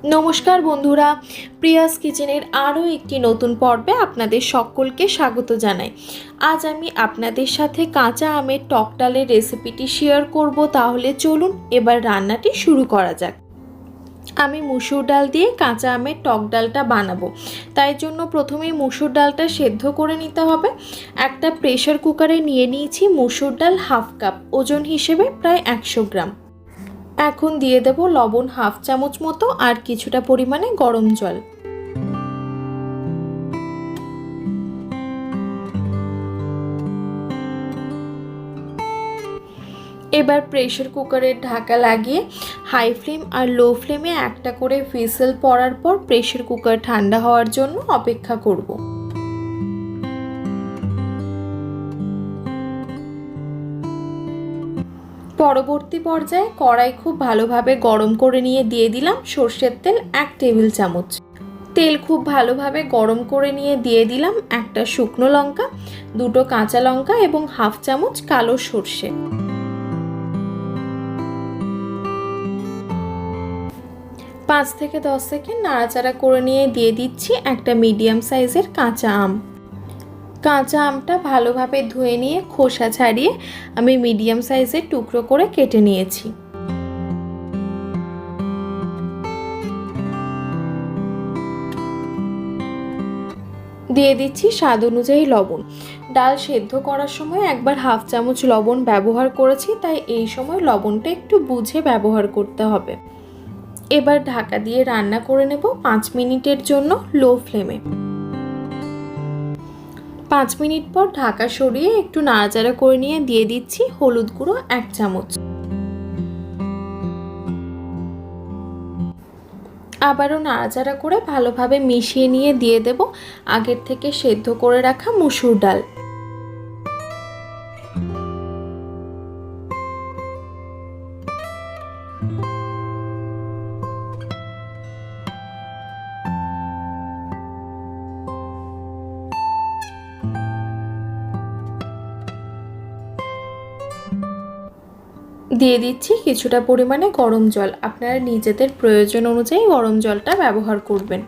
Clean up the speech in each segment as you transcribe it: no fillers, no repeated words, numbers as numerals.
নমস্কার বন্ধুরা, প্রিয়াস কিচেনের আরও একটি নতুন পর্বে আপনাদের সকলকে স্বাগত জানাই। আজ আমি আপনাদের সাথে কাঁচা আমের টক ডালের রেসিপিটি শেয়ার করব। তাহলে চলুন এবার রান্নাটি শুরু করা যাক। আমি মুসুর ডাল দিয়ে কাঁচা আমের টক ডালটা বানাবো, তাই জন্য প্রথমেই মুসুর ডালটা সেদ্ধ করে নিতে হবে। একটা প্রেসার কুকারে নিয়ে নিয়েছি মুসুর ডাল হাফ কাপ, ওজন হিসেবে প্রায় 100 গ্রাম। এখন দিয়ে দেব লবণ হাফ চামচ মতো আর কিছুটা পরিমাণে গরম জল। এবার প্রেসার কুকারের ঢাকা লাগিয়ে হাই ফ্লেম আর লো ফ্লেমে একটা করে হুইসেল পড়ার পর প্রেসার কুকার ঠান্ডা হওয়ার জন্য অপেক্ষা করব। পরবর্তী পর্যায়ে কড়াই খুব ভালোভাবে গরম করে নিয়ে দিয়ে দিলাম সর্ষের তেল 1 টেবিল চামচ। তেল খুব ভালোভাবে গরম করে নিয়ে দিয়ে দিলাম একটা শুকনো লঙ্কা, দুটো কাঁচা লঙ্কা এবং হাফ চামচ কালো সর্ষে। পাঁচ থেকে 10 সেকেন্ড নাড়াচাড়া করে নিয়ে দিয়ে দিচ্ছি একটা মিডিয়াম সাইজের কাঁচা আম। কাঁচা আমটা ভালোভাবে ধুয়ে নিয়ে খোসা ছাড়িয়ে আমি মিডিয়াম সাইজের টুকরো করে কেটে নিয়েছি। দিয়ে দিচ্ছি স্বাদ অনুযায়ী লবণ। ডাল সেদ্ধ করার সময় একবার হাফ চামচ লবণ ব্যবহার করেছি, তাই এই সময় লবণটা একটু বুঝে ব্যবহার করতে হবে। এবার ঢাকা দিয়ে রান্না করে নেব 5 মিনিটের জন্য লো ফ্লেমে। 5 মিনিট পর ঢাকা সরিয়ে একটু নাড়াচাড়া করে নিয়ে দিয়ে দিচ্ছি হলুদ গুঁড়ো 1 চামচ। আবারও নাড়াচাড়া করে ভালোভাবে মিশিয়ে নিয়ে দিয়ে দেব আগের থেকে সেদ্ধ করে রাখা মুসুর ডাল। দিয়ে দিচ্ছি কিছুটা পরিমাণে গরম জল। আপনারা নিজেদের প্রয়োজন অনুযায়ী গরম জলটা ব্যবহার করবেন।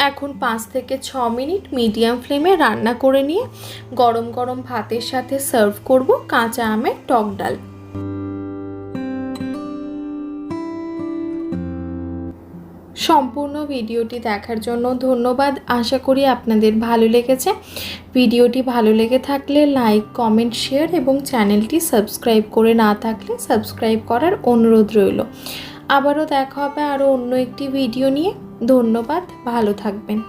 এখন 5 থেকে 6 মিনিট মিডিয়াম ফ্লেমে রান্না করে নিয়ে গরম গরম ভাতের সাথে সার্ভ করব কাঁচা আমের টক ডাল। সম্পূর্ণ ভিডিওটি দেখার জন্য ধন্যবাদ। আশা করি আপনাদের ভালো লেগেছে। ভিডিওটি ভালো লেগে থাকলে লাইক, কমেন্ট, শেয়ার এবং চ্যানেলটি সাবস্ক্রাইব করে না থাকলে সাবস্ক্রাইব করার অনুরোধ রইল। আবারও দেখা হবে আরও অন্য একটি ভিডিও নিয়ে। ধন্যবাদ, ভালো থাকবেন।